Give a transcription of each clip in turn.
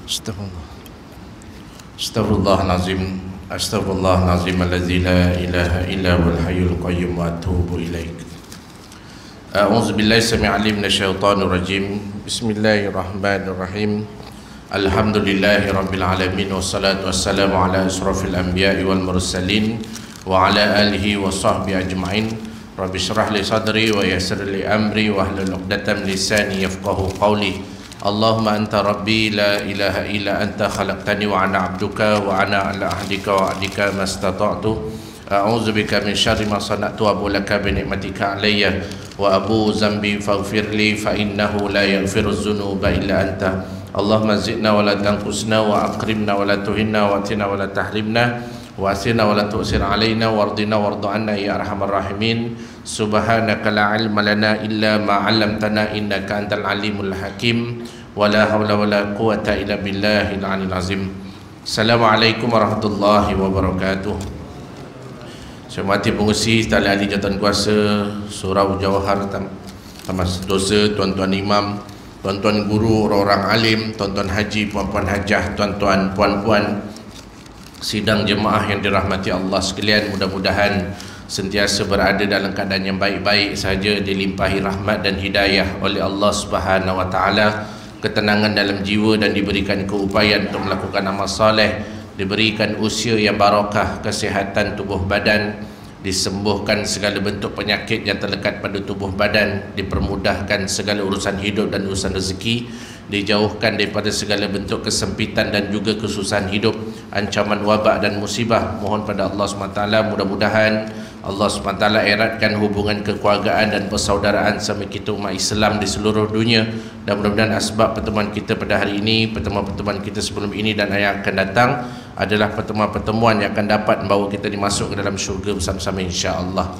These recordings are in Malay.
Astaghfirullah. Astaghfirullahalazim. Astaghfirullahalazim allazi la ilaha illa huwal hayyul qayyum wa atubu ilaik. A'udzu billahi samii'il 'alim minasyaitonir rajim. Bismillahirrahmanirrahim. Alhamdulillahi rabbil alamin wassalatu wassalamu ala asrofil anbiya'i wal mursalin wa ala alihi wa sahbihi ajma'in. Rabbi shrah li sadri wa yassir li amri wa hlul 'uqdatam lisani yafqahu qawli. Allahumma anta rabbi la ilaha illa anta khalaqtani wa ana 'abduka wa ana ala ahdika wa ahdika mastata'tu. A'udzu bika min syarri ma sana'tu wa abu laka bi ni'matika 'alayya wa abu zambi faghfirli fa innahu la yaghfiru dzunuba illa anta. Allahumma zidna wa la tanqusna wa akrimna wa la tuhinna wa atina wa la tahrimna wa asina wa la tu'sir alaina wardina wardu anna ya arhamar rahimin. Subhanaka la ilma lana illa ma 'allamtana innaka antal alimul hakim wa la hawla wa la quwata illa billahil aliyil azim. Assalamualaikum warahmatullahi wabarakatuh. Saya hormati pengurusi Tali Ahli Jawatan Kuasa Surau Jawahar Tamas Dosa, tuan-tuan imam, tuan-tuan guru, orang-orang alim, tuan-tuan haji, puan-puan hajah, tuan-tuan, puan-puan sidang jemaah yang dirahmati Allah sekalian, mudah-mudahan sentiasa berada dalam keadaan yang baik-baik saja, dilimpahi rahmat dan hidayah oleh Allah Subhanahu wa taala, ketenangan dalam jiwa dan diberikan keupayaan untuk melakukan amal soleh, diberikan usia yang barakah, kesihatan tubuh badan, disembuhkan segala bentuk penyakit yang terlekat pada tubuh badan, dipermudahkan segala urusan hidup dan urusan rezeki, dijauhkan daripada segala bentuk kesempitan dan juga kesusahan hidup, ancaman wabak dan musibah. Mohon pada Allah SWT mudah-mudahan Allah SWT eratkan hubungan kekeluargaan dan persaudaraan sama kita umat Islam di seluruh dunia, dan mudah-mudahan asbab pertemuan kita pada hari ini, pertemuan-pertemuan kita sebelum ini dan yang akan datang adalah pertemuan-pertemuan yang akan dapat membawa kita dimasuk ke dalam syurga bersama-sama insya-Allah.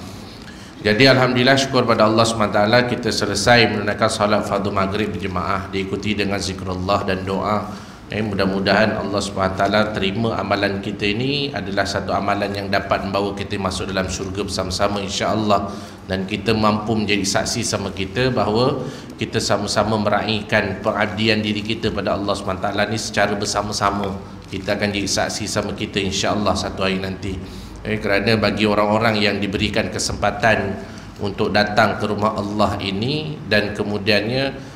Jadi alhamdulillah, syukur pada Allah SWT, kita selesai menunaikan salat fardu maghrib berjemaah diikuti dengan zikrullah dan doa. Mudah-mudahan Allah SWT terima amalan kita ini adalah satu amalan yang dapat membawa kita masuk dalam syurga bersama-sama insya-Allah, dan kita mampu menjadi saksi sama kita bahawa kita sama-sama meraihkan pengabdian diri kita pada Allah SWT ni secara bersama-sama. Kita akan jadi saksi sama kita insya-Allah satu hari nanti. Kerana bagi orang-orang yang diberikan kesempatan untuk datang ke rumah Allah ini dan kemudiannya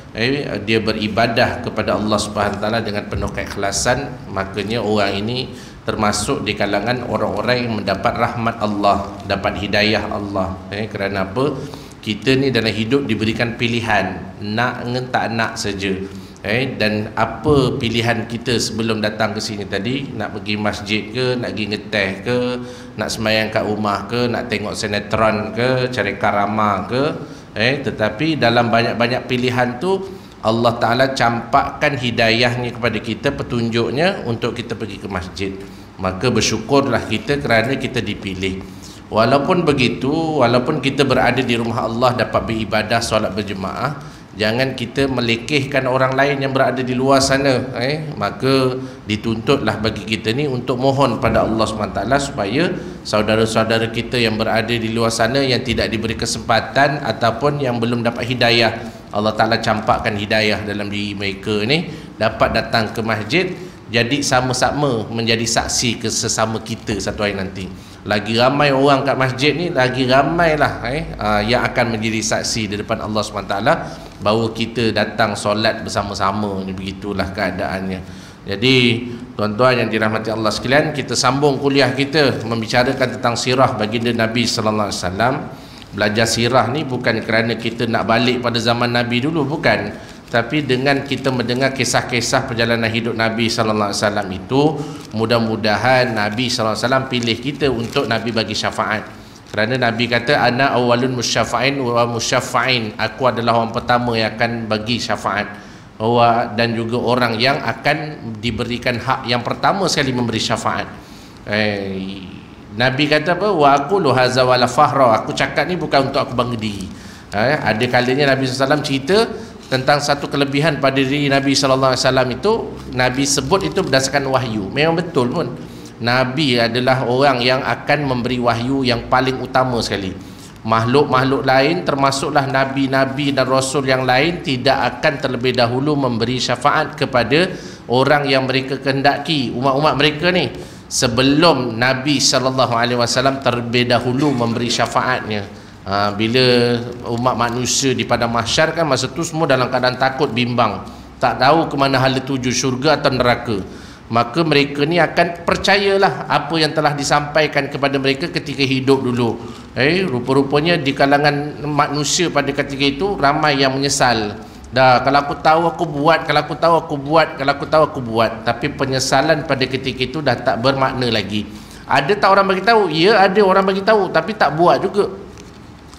dia beribadah kepada Allah Subhanahu Wa Taala dengan penuh keikhlasan, makanya orang ini termasuk di kalangan orang-orang yang mendapat rahmat Allah, dapat hidayah Allah. Kerana apa? Kita ni dalam hidup diberikan pilihan, nak dengan tak nak saja. Dan apa pilihan kita sebelum datang ke sini tadi? Nak pergi masjid ke, nak pergi ngeteh ke, nak sembahyang kat rumah ke, nak tengok sinetron ke, cari karama ke. Tetapi dalam banyak-banyak pilihan tu Allah Ta'ala campakkan hidayahnya kepada kita, petunjuknya untuk kita pergi ke masjid. Maka bersyukurlah kita kerana kita dipilih. Walaupun begitu, walaupun kita berada di rumah Allah dapat beribadah, solat berjemaah, jangan kita melekehkan orang lain yang berada di luar sana. Maka dituntutlah bagi kita ni untuk mohon pada Allah SWT supaya saudara-saudara kita yang berada di luar sana yang tidak diberi kesempatan ataupun yang belum dapat hidayah, Allah Ta'ala campakkan hidayah dalam diri mereka ni, dapat datang ke masjid, jadi sama-sama menjadi saksi ke sesama kita satu hari nanti. Lagi ramai orang kat masjid ni, lagi ramailah yang akan menjadi saksi di depan Allah SWT bahawa kita datang solat bersama-sama ni. Begitulah keadaannya. Jadi tuan-tuan yang dirahmati Allah sekalian, kita sambung kuliah kita membicarakan tentang sirah baginda Nabi sallallahu alaihi wasallam. Belajar sirah ni bukan kerana kita nak balik pada zaman Nabi dulu, bukan, tapi dengan kita mendengar kisah-kisah perjalanan hidup Nabi sallallahu alaihi wasallam itu, mudah-mudahan Nabi sallallahu alaihi wasallam pilih kita untuk Nabi bagi syafaat. Kerana Nabi kata, ana awwalun musyafa'in wa musyafa'in, aku adalah orang pertama yang akan bagi syafaat, dan juga orang yang akan diberikan hak yang pertama sekali memberi syafaat. Nabi kata apa? Wa aqulu hadza wala fahra, aku cakap ni bukan untuk aku bangga diri. Ada kalanya Nabi SAW cerita tentang satu kelebihan pada diri Nabi SAW itu, Nabi sebut itu berdasarkan wahyu. Memang betul pun, Nabi adalah orang yang akan memberi wahyu yang paling utama sekali. Makhluk-makhluk lain termasuklah nabi-nabi dan rasul yang lain tidak akan terlebih dahulu memberi syafaat kepada orang yang mereka kehendaki, umat-umat mereka ni, sebelum Nabi SAW terlebih dahulu memberi syafaatnya. Bila umat manusia di padang mahsyar kan, masa tu semua dalam keadaan takut, bimbang, tak tahu ke mana hala tuju, syurga atau neraka. Maka mereka ni akan percayalah apa yang telah disampaikan kepada mereka ketika hidup dulu. Rupa-rupanya di kalangan manusia pada ketika itu ramai yang menyesal. Dah, kalau aku tahu aku buat, kalau aku tahu aku buat, kalau aku tahu aku buat. Tapi penyesalan pada ketika itu dah tak bermakna lagi. Ada tak orang bagi tahu? Ya, ada orang bagi tahu, tapi tak buat juga.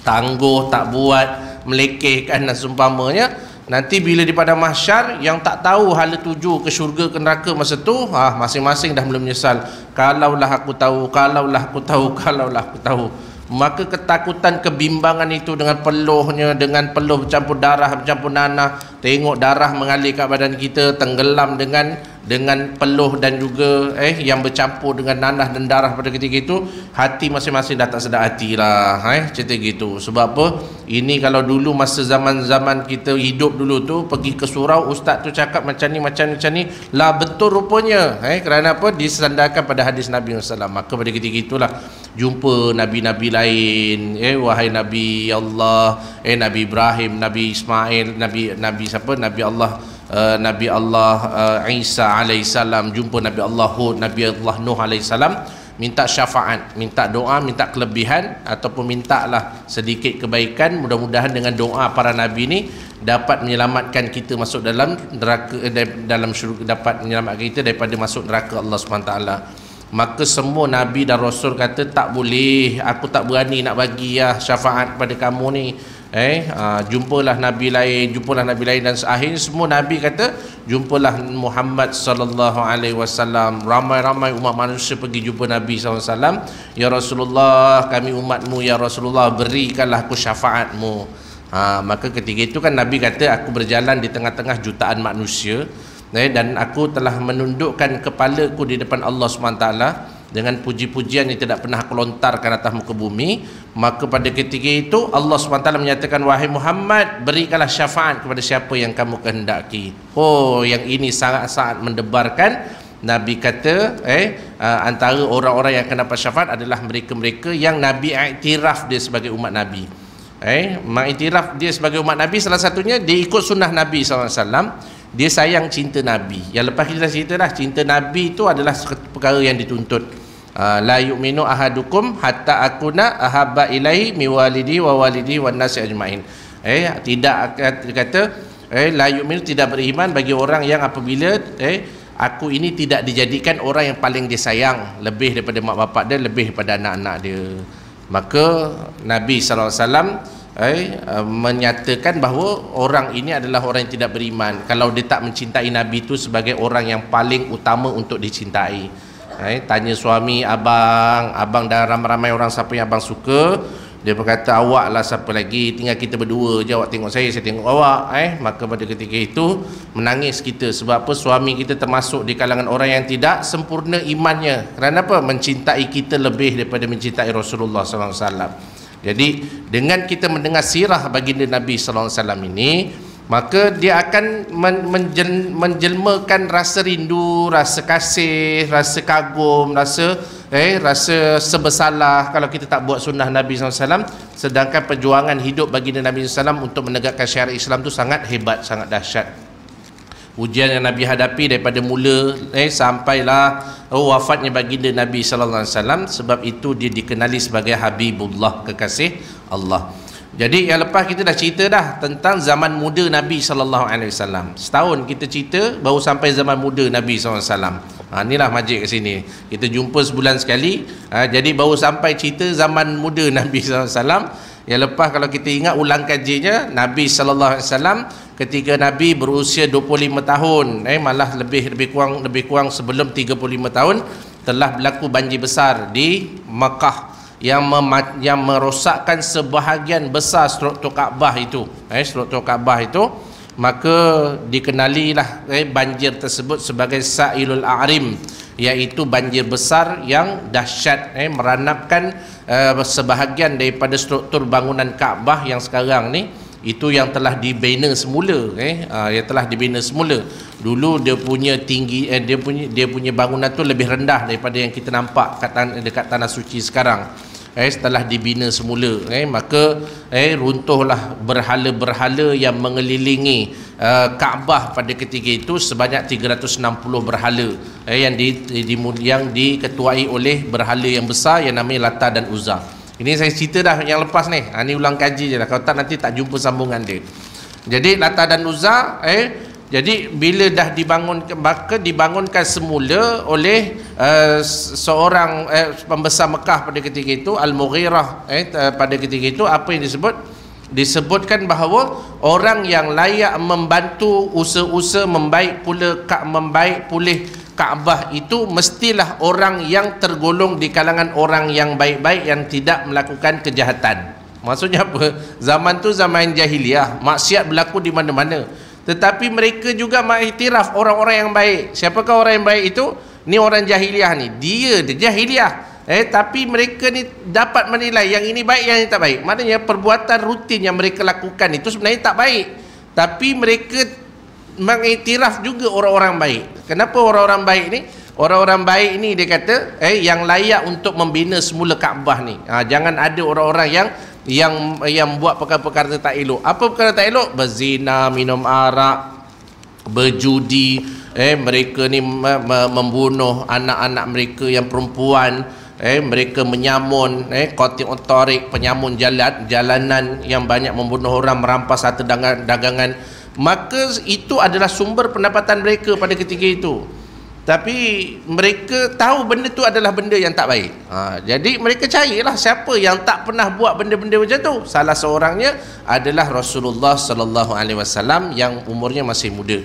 Tangguh, tak buat, melekehkan dan seumpamanya. Nanti bila di padang mahsyar, yang tak tahu hala tuju ke syurga ke neraka masa tu, masing-masing dah mula menyesal. Kalaulah aku tahu, kalaulah aku tahu, kalaulah aku tahu. Maka ketakutan, kebimbangan itu dengan peluhnya, dengan peluh bercampur darah, bercampur nanah, tengok darah mengalir kat badan kita, tenggelam dengan peluh dan juga yang bercampur dengan nanah dan darah pada ketika itu, hati masing-masing dah tak sedar hati lah, cerita gitu. Sebab apa? Ini kalau dulu masa zaman-zaman kita hidup dulu tu, pergi ke surau, ustaz tu cakap macam ni, macam ni, lah betul rupanya. Kerana apa? Disandarkan pada hadis Nabi SAW. Maka pada ketika itulah jumpa Nabi-Nabi lain, wahai Nabi Allah, Nabi Ibrahim, Nabi Ismail, Nabi siapa? Nabi Allah Isa alaihissalam, jumpa Nabi Allah Hud, Nabi Allah Nuh alaihissalam, minta syafaat, minta doa, minta kelebihan ataupun mintalah sedikit kebaikan. Mudah-mudahan dengan doa para nabi ni dapat menyelamatkan kita masuk dalam neraka, dalam syurga, dapat menyelamatkan kita daripada masuk neraka Allah SWT. Maka semua nabi dan rasul kata tak boleh, aku tak berani nak bagi syafaat pada kamu ni. Jumpalah nabi lain, dan akhirnya semua nabi kata jumpalah Muhammad sallallahu alaihi wasallam. Ramai-ramai umat manusia pergi jumpa Nabi sallallahu alaihi wasallam. Ya Rasulullah, kami umatmu ya Rasulullah, berikanlah aku syafaatmu. Maka ketika itu kan Nabi kata, aku berjalan di tengah-tengah jutaan manusia, dan aku telah menundukkan kepalaku di depan Allah SWT dengan puji-pujian yang tidak pernah aku lontarkan atas muka bumi. Maka pada ketika itu Allah SWT menyatakan, wahai Muhammad, berikanlah syafaat kepada siapa yang kamu kehendaki. Yang ini sangat-sangat mendebarkan. Nabi kata antara orang-orang yang akan dapat syafaat adalah mereka-mereka yang Nabi iktiraf dia sebagai umat Nabi. Mengiktiraf dia sebagai umat Nabi, salah satunya dia ikut sunnah Nabi SAW. Dia sayang cinta Nabi. Yang lepas kita dah cerita dah, cinta Nabi itu adalah perkara yang dituntut. La yu'minu ahadukum hatta akuna ahabba ilaihi mi walidi wa walidi wan nasi ajmain. Tidak kata la yu'minu, tidak beriman bagi orang yang apabila aku ini tidak dijadikan orang yang paling dia sayang, lebih daripada mak bapak dia, lebih daripada anak-anak dia. Maka Nabi SAW menyatakan bahawa orang ini adalah orang yang tidak beriman kalau dia tak mencintai Nabi itu sebagai orang yang paling utama untuk dicintai. Tanya suami, abang dan ramai-ramai orang siapa yang abang suka. Dia berkata, awak lah, siapa lagi, tinggal kita berdua je, awak tengok saya tengok awak. Maka pada ketika itu menangis kita. Sebab apa? Suami kita termasuk di kalangan orang yang tidak sempurna imannya. Kerana apa? Mencintai kita lebih daripada mencintai Rasulullah SAW. Jadi dengan kita mendengar sirah baginda Nabi sallallahu alaihi wasallam ini, maka dia akan menjelmakan rasa rindu, rasa kasih, rasa kagum, rasa sebersalah kalau kita tak buat sunnah Nabi sallallahu alaihi wasallam. Sedangkan perjuangan hidup baginda Nabi sallallahu alaihi wasallam untuk menegakkan syariat Islam itu sangat hebat, sangat dahsyat. Ujian yang Nabi hadapi daripada mula sampailah wafatnya baginda Nabi sallallahu alaihi wasallam. Sebab itu dia dikenali sebagai Habibullah, kekasih Allah. Jadi yang lepas kita dah cerita dah tentang zaman muda Nabi sallallahu alaihi wasallam. Setahun kita cerita baru sampai zaman muda Nabi sallallahu alaihi wasallam. Inilah majik kat sini. Kita jumpa sebulan sekali. Jadi baru sampai cerita zaman muda Nabi sallallahu alaihi wasallam. Yang lepas kalau kita ingat ulang kajinya, Nabi sallallahu alaihi wasallam ketika Nabi berusia 25 tahun, malah lebih kurang sebelum 35 tahun, telah berlaku banjir besar di Makkah yang merosakkan sebahagian besar struktur Kaabah itu. Maka dikenalilah banjir tersebut sebagai Sa'ilul A'rim, iaitu banjir besar yang dahsyat, meranapkan sebahagian daripada struktur bangunan Kaabah yang sekarang ni, itu yang telah dibina semula, Dulu dia punya tinggi dia punya bangunan tu lebih rendah daripada yang kita nampak dekat tanah suci sekarang. Setelah dibina semula, maka runtuhlah berhala-berhala yang mengelilingi Kaabah pada ketika itu sebanyak 360 berhala yang diketuai oleh berhala yang besar yang namanya Lata dan Uzza. Ini saya cerita dah yang lepas ni. Ni ulang kaji je lah. Kalau tak nanti tak jumpa sambungan dia. Jadi Lata dan Uzza jadi bila dah dibangunkan, maka dibangunkan semula oleh seorang pembesar Mekah pada ketika itu, Al-Mughirah. Pada ketika itu apa yang disebutkan bahawa orang yang layak membantu usaha-usaha membaik pulih Kaabah itu mestilah orang yang tergolong di kalangan orang yang baik-baik yang tidak melakukan kejahatan. Maksudnya apa? Zaman tu zaman jahiliah, maksiat berlaku di mana-mana. Tetapi mereka juga mengiktiraf orang-orang yang baik. Siapakah orang yang baik itu? Ni orang jahiliah ni. Dia jahiliah. Tapi mereka ni dapat menilai yang ini baik, yang ini tak baik. Maknanya perbuatan rutin yang mereka lakukan itu sebenarnya tak baik. Tapi mereka mengiktiraf juga orang-orang baik. Kenapa orang-orang baik ni? Orang-orang baik ni dia kata yang layak untuk membina semula Kaabah ni. Jangan ada orang-orang yang buat perkara-perkara tak elok. Apa perkara tak elok? Berzina, minum arak, berjudi, mereka ni membunuh anak-anak mereka yang perempuan, mereka menyamun, qati' tarik, penyamun jalanan yang banyak membunuh orang, merampas harta dagangan. Maka itu adalah sumber pendapatan mereka pada ketika itu. Tapi mereka tahu benda tu adalah benda yang tak baik. Jadi mereka carilah siapa yang tak pernah buat benda-benda macam tu. Salah seorangnya adalah Rasulullah sallallahu alaihi wasallam yang umurnya masih muda.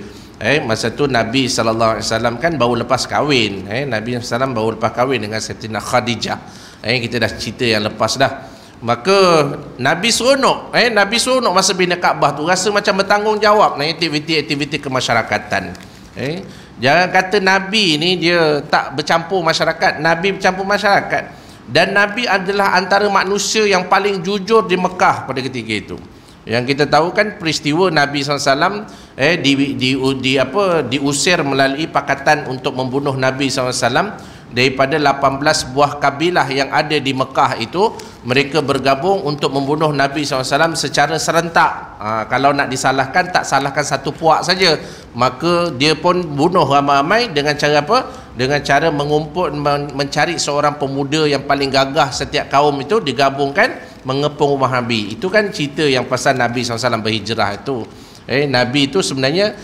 Masa tu Nabi sallallahu alaihi wasallam kan baru lepas kahwin. Nabi sallallahu alaihi wasallam baru lepas kahwin dengan Saidatina Khadijah. Kita dah cerita yang lepas dah. Maka Nabi seronok. Nabi seronok masa bina Kaabah tu, rasa macam bertanggungjawab aktiviti-aktiviti kemasyarakatan. Jangan kata Nabi ni dia tak bercampur masyarakat. Nabi bercampur masyarakat. Dan Nabi adalah antara manusia yang paling jujur di Mekah pada ketika itu. Yang kita tahu kan peristiwa Nabi SAW diusir melalui pakatan untuk membunuh Nabi SAW. Daripada 18 buah kabilah yang ada di Mekah itu, mereka bergabung untuk membunuh Nabi SAW secara serentak. Kalau nak disalahkan, tak salahkan satu puak saja. Maka dia pun bunuh ramai-ramai dengan cara apa? Dengan cara mencari seorang pemuda yang paling gagah setiap kaum itu, digabungkan mengepung rumah Nabi. Itu kan cerita yang pasal Nabi SAW berhijrah itu. Nabi itu sebenarnya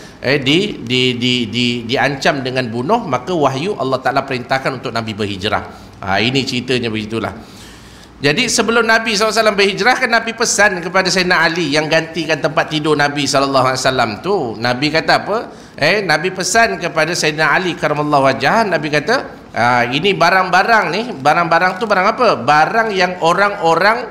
diancam dengan bunuh, maka wahyu Allah Ta'ala perintahkan untuk Nabi berhijrah. Ini ceritanya begitulah. Jadi sebelum Nabi SAW berhijrah kan Nabi pesan kepada Sayyidina Ali yang gantikan tempat tidur Nabi SAW tu. Nabi kata apa? Nabi pesan kepada Sayyidina Ali karamallahu wajhah. Nabi kata ini barang-barang ni, barang-barang tu barang apa? Barang yang orang-orang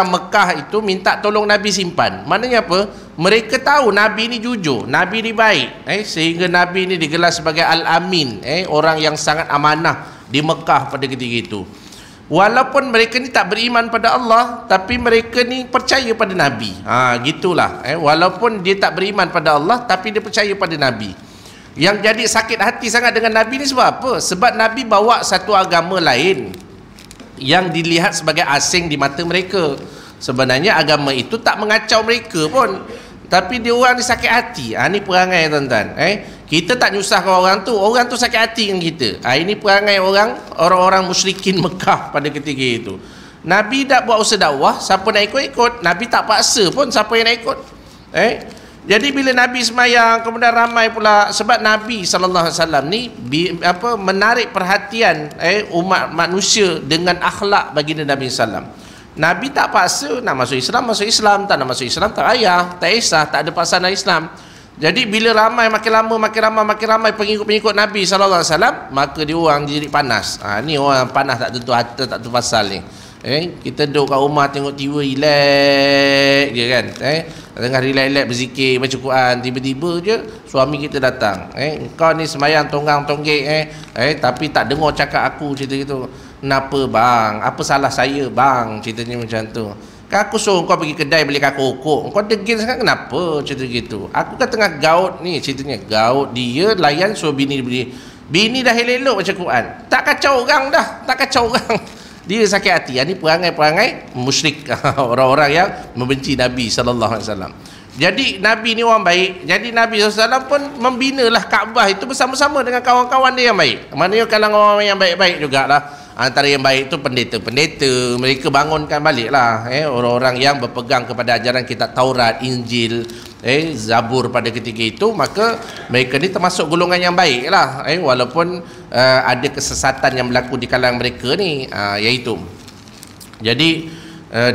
Mekah itu minta tolong Nabi simpan. Maknanya apa? Mereka tahu Nabi ni jujur, Nabi ni baik, sehingga Nabi ni digelar sebagai Al-Amin, orang yang sangat amanah di Mekah pada ketika itu. Walaupun mereka ni tak beriman pada Allah, tapi mereka ni percaya pada Nabi. Gitulah. Walaupun dia tak beriman pada Allah, tapi dia percaya pada Nabi. Yang jadi sakit hati sangat dengan Nabi ni sebab apa? Sebab Nabi bawa satu agama lain yang dilihat sebagai asing di mata mereka. Sebenarnya agama itu tak mengacau mereka pun, tapi dia orang ni sakit hati. Ni perangai tuan-tuan. Kita tak nyusahkan orang tu sakit hati dengan kita. Ini perangai orang-orang musyrikin Mekah pada ketika itu. Nabi tak buat usaha dakwah, siapa nak ikut-ikut. Nabi tak paksa pun siapa yang nak ikut. Jadi bila Nabi semayang, kemudian ramai pula, sebab Nabi SAW ni menarik perhatian umat manusia dengan akhlak baginda Nabi SAW. Nabi tak paksa, nak masuk Islam, tak nak masuk Islam, tak payah, tak kisah, tak ada paksaan Islam. Jadi bila ramai, makin ramai pengikut-pengikut Nabi SAW, maka dia orang jadi panas. Ni orang panas tak tentu hati, tak tentu pasal ni. Kita duduk kat rumah tengok TV, relax je kan. Tengah relax berzikir, baca Quran, tiba-tiba je suami kita datang. Kau ni semayang tonggang-tonggek tapi tak dengar cakap aku, cerita gitu. Kenapa bang? Apa salah saya bang? Ceritanya macam tu. Aku suruh kau pergi kedai beli kakuk. Kau degil sangat kenapa cerita gitu? Aku kan tengah gaut ni ceritanya. Gaut dia layan suruh bini beli. Bini dah elok baca Quran. Tak kacau orang dah. Tak kacau orang. Dia sakit hati. Ini perangai-perangai musyrik. Orang-orang yang membenci Nabi SAW. Jadi Nabi ni orang baik. Jadi Nabi SAW pun membinalah Kaabah itu bersama-sama dengan kawan-kawan dia yang baik. Maknanya kalangan orang yang baik-baik jugalah. Antara yang baik itu pendeta-pendeta, mereka bangunkan baliklah orang-orang yang berpegang kepada ajaran kitab Taurat, Injil, Zabur pada ketika itu, maka mereka ni termasuk golongan yang baik lah, walaupun ada kesesatan yang berlaku di kalangan mereka ni, iaitu jadi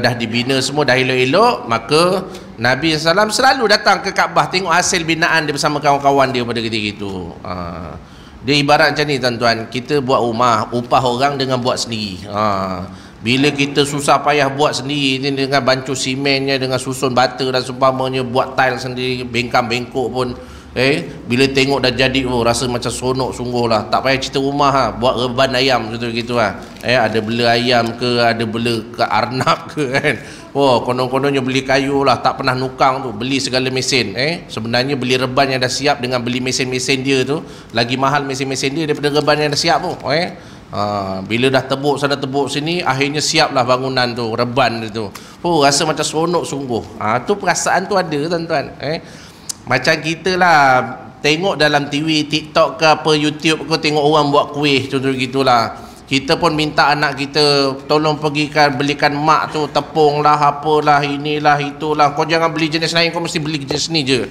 dah dibina semua, dah elok-elok, maka Nabi SAW selalu datang ke Kaabah tengok hasil binaan dia bersama kawan-kawan dia pada ketika itu. Dia ibarat macam ni tuan-tuan, kita buat rumah, upah orang dengan buat sendiri. Bila kita susah payah buat sendiri ni, dengan bancuh simennya, dengan susun bata dan seumpamanya, buat tile sendiri, bengkam bengkok pun, bila tengok dah jadi, rasa macam seronok sungguh lah. Tak payah cerita rumah, buat reban ayam gitu lah. Ada bela ayam ke, ada bela ke arnab ke kan. Konon-kononnya beli kayu lah, tak pernah nukang tu, beli segala mesin. Sebenarnya beli reban yang dah siap dengan beli mesin-mesin dia tu, lagi mahal mesin-mesin dia daripada reban yang dah siap tu. Bila dah tebuk sana tebuk sini, akhirnya siaplah bangunan tu, reban tu. Rasa macam seronok sungguh. Tu perasaan tu ada tuan-tuan. Macam kita lah tengok dalam TV, TikTok ke apa, YouTube ke, tengok orang buat kuih contoh gitulah. Kita pun minta anak kita, tolong pergikan belikan mak tu tepung lah, apalah, inilah, itulah. Kau jangan beli jenis lain, kau mesti beli jenis ni je.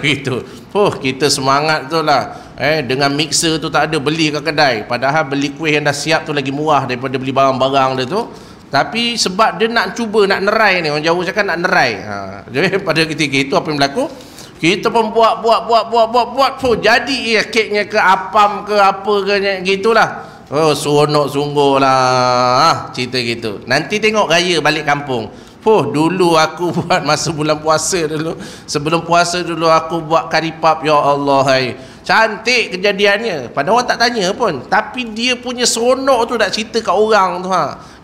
Gitu. Kita semangat tu lah. Dengan mixer tu tak ada, beli kat kedai. Padahal beli kuih yang dah siap tu lagi murah daripada beli barang-barang dia tu. Tapi sebab dia nak cuba, nak nerai ni. Orang Jawa cakap nak nerai. Jadi pada ketika itu apa yang berlaku? Kita pun buat. Jadi keknya ke apam ke apa ke gitulah. Seronok sungguh lah cerita gitu. Nanti tengok raya balik kampung. Dulu aku buat masa bulan puasa dulu. Sebelum puasa dulu aku buat karipap. Ya Allah, cantik kejadiannya. Padahal orang tak tanya pun. Tapi dia punya seronok tu nak cerita kat orang tu.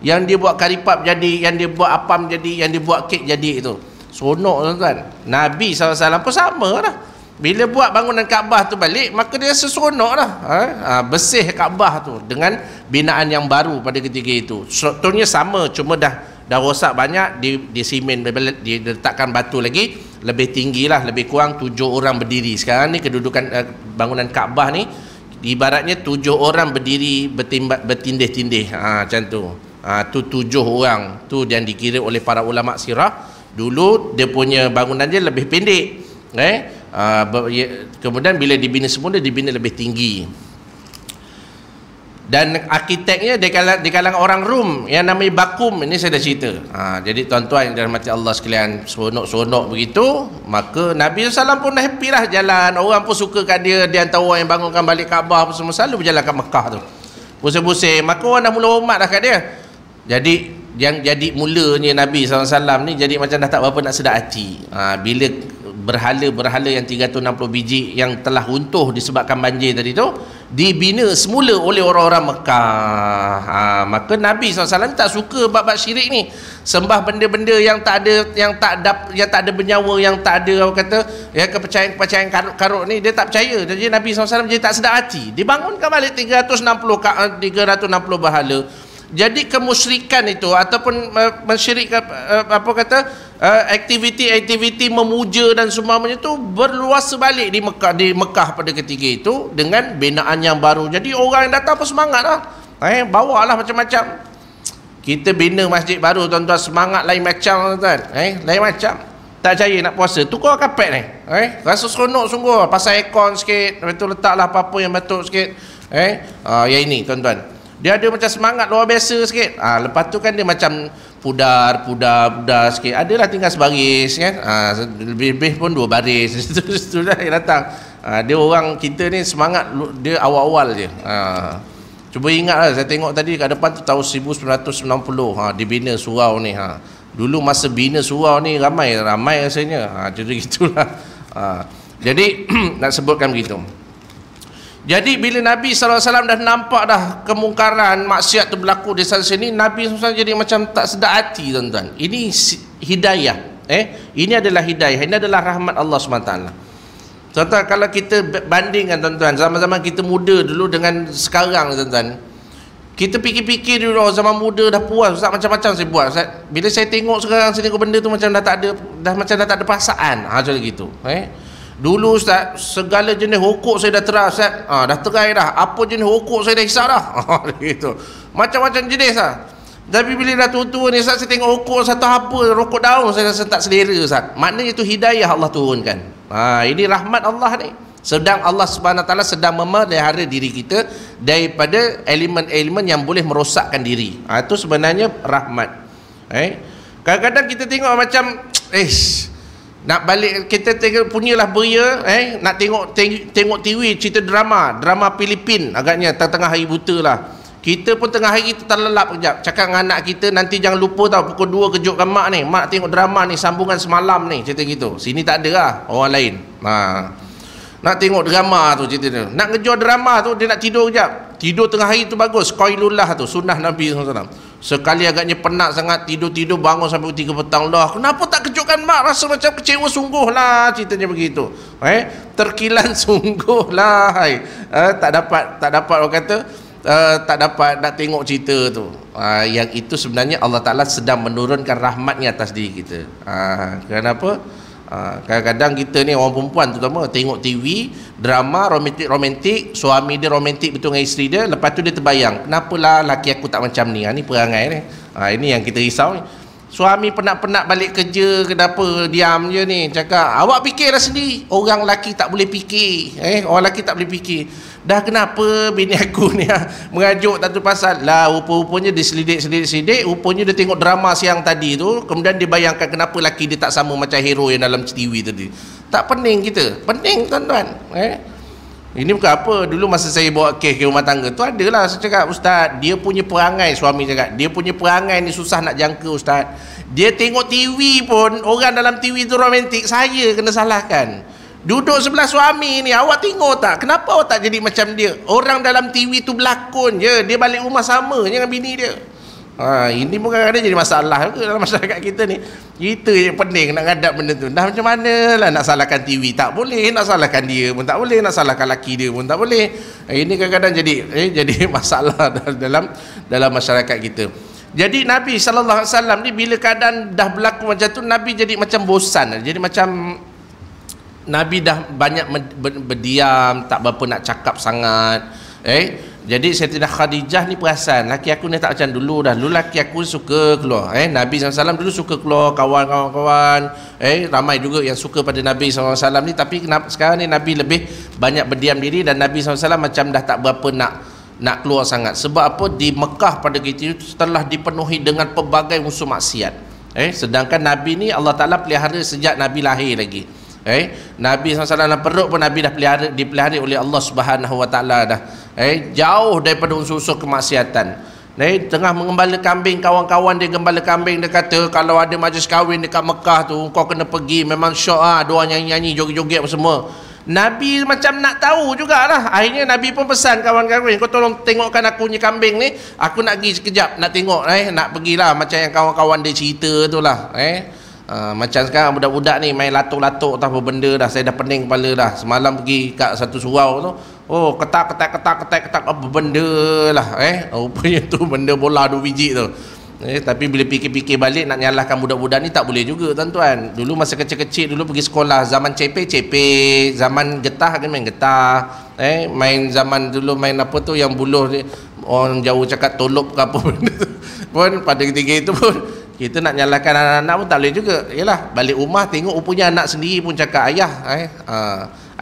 Yang dia buat karipap jadi, yang dia buat apam jadi, yang dia buat kek jadi tu. Seronok tuan-tuan. Nabi SAW pun sama lah. Bila buat bangunan Kaabah tu balik, maka dia seronok lah. Bersih Kaabah tu dengan binaan yang baru pada ketika itu. Strukturnya sama, cuma dah rosak banyak, di simen, diletakkan batu lagi, lebih tinggi lah, lebih kurang 7 orang berdiri. Sekarang ni kedudukan bangunan Kaabah ni ibaratnya 7 orang berdiri bertindih-tindih, macam tu. Tu 7 orang tu yang dikira oleh para ulama sirah. Dulu dia punya bangunan dia lebih pendek, kemudian bila dibina semula, dibina lebih tinggi. Dan arkiteknya di kalangan orang Rum yang namanya Bakum, ini saya dah cerita. Jadi tuan-tuan yang dirahmati Allah sekalian, seronok-seronok begitu, maka Nabi SAW pun dah happy lah jalan. Orang pun suka kat dia. Dia antara orang yang bangunkan balik Kaabah semua, selalu berjalan kat Mekah tu, pusing-pusing. Maka orang dah mula hormat dah kat dia. Jadi yang jadi mulanya Nabi SAW ni jadi macam dah tak berapa nak sedar hati. Bila berhala-berhala yang 360 biji yang telah runtuh disebabkan banjir tadi tu dibina semula oleh orang-orang Mekah. Maka Nabi SAW tak suka bab-bab syirik ni, sembah benda-benda yang tak ada bernyawa, yang tak ada orang kata kepercayaan karut ni dia tak percaya. Jadi Nabi SAW jadi tak sedar hati, dibangunkan balik 360 berhala. Jadi kemusyrikan itu ataupun mensyirikkan aktiviti-aktiviti memuja dan semuanya itu berluas sebalik di Mekah pada ketika itu dengan binaan yang baru. Jadi orang yang datang pun semangat lah. Bawalah macam-macam. Kita bina masjid baru tuan-tuan, semangat lain macam tuan. Lain macam. Tak percaya nak puasa, tukar kapet ni. Rasa seronok sungguh. Pasang aircon sikit, lepas tu letaklah apa-apa yang betul sikit. Yang ini tuan-tuan, dia ada macam semangat luar biasa sikit. Lepas tu kan dia macam pudar sikit. Adalah tinggal sebaris kan. Lebih pun 2 baris. Itu dah yang datang. Dia orang kita ni semangat dia awal-awal je. Cuba ingatlah, saya tengok tadi kat depan tu tahun 1990 dibina surau ni. Dulu masa bina surau ni ramai rasanya. Jadi gitulah. Jadi nak sebutkan begitu. Jadi bila Nabi SAW dah nampak dah kemungkaran, maksiat tu berlaku di sana sini, Nabi SAW jadi macam tak sedar hati, tuan-tuan. Ini hidayah. Ini adalah hidayah. Ini adalah rahmat Allah SWT. Tuan-tuan, kalau kita bandingkan, tuan-tuan, zaman-zaman kita muda dulu dengan sekarang, tuan-tuan, kita fikir-fikir dulu, zaman muda dah puas, Ustaz, macam-macam saya buat, Ustaz. Bila saya tengok sekarang sini benda tu macam dah tak ada perasaan. Macam gitu. Dulu, Ustaz, segala jenis hukuk saya dah try, Ustaz. Dah try dah. Apa jenis hukuk saya dah hisap dah. Gitu. Macam-macam jenis lah. Tapi bila dah tua-tua ni, Ustaz, saya tengok hukuk satu apa, rokok daun, saya rasa tak selera, Ustaz. Maknanya itu hidayah Allah turunkan. Ini rahmat Allah ni. Sedang Allah SWT sedang memelihara diri kita daripada elemen-elemen yang boleh merosakkan diri. Itu sebenarnya rahmat. Kadang-kadang kita tengok macam nak balik, kita punyalah beria, nak tengok TV, cerita drama Filipin, agaknya tengah hari buta lah. Kita pun tengah hari kita terlelap kejap, cakap dengan anak kita, nanti jangan lupa tau, pukul 2 kejutkan mak ni, mak tengok drama ni, sambungan semalam ni, cerita gitu. Sini tak ada lah, orang lain. Nak tengok drama tu, cerita tu, nak ngejual drama tu, dia nak tidur kejap. Tidur tengah hari tu bagus, qailullah tu, sunnah Nabi SAW. Sekali agaknya penat sangat, tidur-tidur bangun sampai 3 petang lah. Kenapa tak kejutkan mak? Rasa macam kecewa sungguh lah, ceritanya begitu. Terkilan sungguh lah. Tak dapat orang kata, tak dapat nak tengok cerita tu. Yang itu sebenarnya Allah Ta'ala sedang menurunkan rahmatnya atas diri kita. Kenapa? Kadang-kadang kita ni orang perempuan terutama tengok TV, drama romantik, suami dia romantik betul dengan isteri dia, lepas tu dia terbayang, kenapalah laki aku tak macam ni, ni perangai ni. Ini yang kita risau ni. Suami penat-penat balik kerja, kenapa diam je ni, cakap awak fikirlah sendiri. Orang lelaki tak boleh fikir. Orang lelaki tak boleh fikir. Dah kenapa bini aku ni mengajuk tak tu pasal lah, rupa-rupanya dia selidik, rupanya dia tengok drama siang tadi tu, kemudian dia bayangkan kenapa laki dia tak sama macam hero yang dalam TV tadi. Tak pening kita, pening tuan-tuan. Ini bukan apa, dulu masa saya bawa kes ke rumah tangga tu adalah saya cakap, Ustaz, dia punya perangai, suami cakap, dia punya perangai ni susah nak jangka, Ustaz. Dia tengok TV pun, orang dalam TV tu romantik, saya kena salahkan. Duduk sebelah suami ni, awak tengok tak? Kenapa awak tak jadi macam dia? Orang dalam TV tu berlakon je, dia balik rumah sama dengan bini dia. Ini pun kadang-kadang jadi masalah juga dalam masyarakat kita ni. Kita yang pening nak ngadap benda tu. Dah macam mana lah nak salahkan TV? Tak boleh, nak salahkan dia pun tak boleh, nak salahkan laki dia pun tak boleh. Ini kadang-kadang jadi masalah dalam masyarakat kita. Jadi Nabi SAW ni bila keadaan dah berlaku macam tu, Nabi jadi macam bosan. Jadi macam Nabi dah banyak berdiam, tak berapa nak cakap sangat. Jadi Sayyidah Khadijah ni perasan, laki aku ni tak macam dulu dah. Dulu laki aku suka keluar. Nabi SAW dulu suka keluar, kawan-kawan. Ramai juga yang suka pada Nabi SAW ni. Tapi sekarang ni Nabi lebih banyak berdiam diri, dan Nabi SAW macam dah tak berapa nak keluar sangat. Sebab apa? Di Mekah pada ketika itu telah dipenuhi dengan pelbagai unsur maksiat. Sedangkan Nabi ni Allah Ta'ala pelihara sejak Nabi lahir lagi. Nabi SAW dalam perut pun Nabi dah dipelihara oleh Allah Subhanahu Wa Ta'ala dah. Jauh daripada unsur-unsur kemaksiatan. Tengah mengembala kambing, kawan-kawan dia gembala kambing, dia kata kalau ada majlis kahwin dekat Mekah tu, kau kena pergi, memang syok lah, doa nyanyi-nyanyi, joget-joget apa semua. Nabi macam nak tahu jugalah. Akhirnya Nabi pun pesan kawan-kawan, kau tolong tengokkan aku punya kambing ni, aku nak pergi sekejap, nak tengok, nak pergilah macam yang kawan-kawan dia cerita tu lah. Macam sekarang budak-budak ni main latuk-latuk atau apa benda dah, saya dah pening kepala dah. Semalam pergi kat satu surau tu, ketak apa benda lah. Rupanya tu benda bola 2 biji tu. Tapi bila fikir-fikir balik, nak nyalahkan budak-budak ni tak boleh juga tuan-tuan. Dulu masa kecil-kecil dulu pergi sekolah, zaman cepe-cepe, zaman getah kan main getah. Main zaman dulu main apa tu yang buluh ni, orang jauh cakap tolop ke apa benda tu. Pun pada ketika itu pun kita nak nyalahkan anak-anak pun tak boleh juga. Yalah, balik rumah tengok rupanya anak sendiri pun cakap, ayah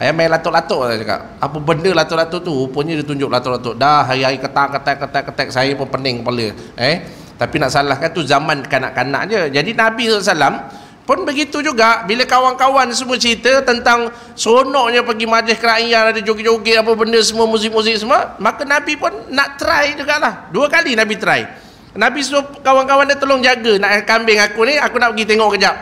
ayah main latuk-latuk, saya cakap. Apa benda latuk-latuk tu? Rupanya dia tunjuk latuk-latuk. Dah hari-hari ketak, saya pun pening kepala. Tapi nak salahkan tu zaman kanak-kanak je. Jadi Nabi SAW pun begitu juga. Bila kawan-kawan semua cerita tentang seronoknya pergi majlis kerajaan, ada joget-joget apa benda semua, muzik-muzik semua, maka Nabi pun nak try jugalah. 2 kali Nabi try. Nabi suruh kawan-kawan dia tolong jaga nak kambing aku ni, aku nak pergi tengok kejap.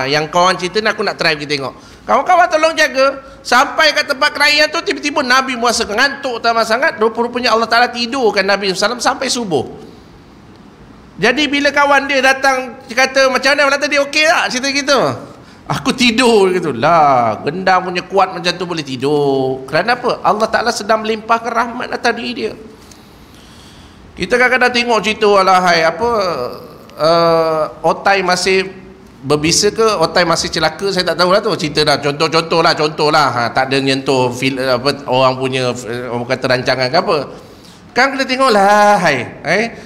Yang kawan cerita ni aku nak try pergi tengok. Kawan-kawan tolong jaga. Sampai kat tempat kelahiran tu tiba-tiba Nabi merasa ngantuk tambah sangat, rupa-rupanya Allah Ta'ala tidurkan Nabi SAW sampai subuh. Jadi bila kawan dia datang, dia kata macam mana malam tadi, okey tak cerita gitu? Aku tidur gitu. Lah, gendang punya kuat macam tu boleh tidur. Kerana apa? Allah Ta'ala sedang melimpahkan rahmat atas diri dia. Kita kadang-kadang tengok cerita alahai apa, otai masih berbisa ke otai masih celaka, saya tak tahu lah tu cerita dah. Contoh lah, tak ada menyentuh orang punya orang kata rancangan ke apa. Kan kita tengok lah,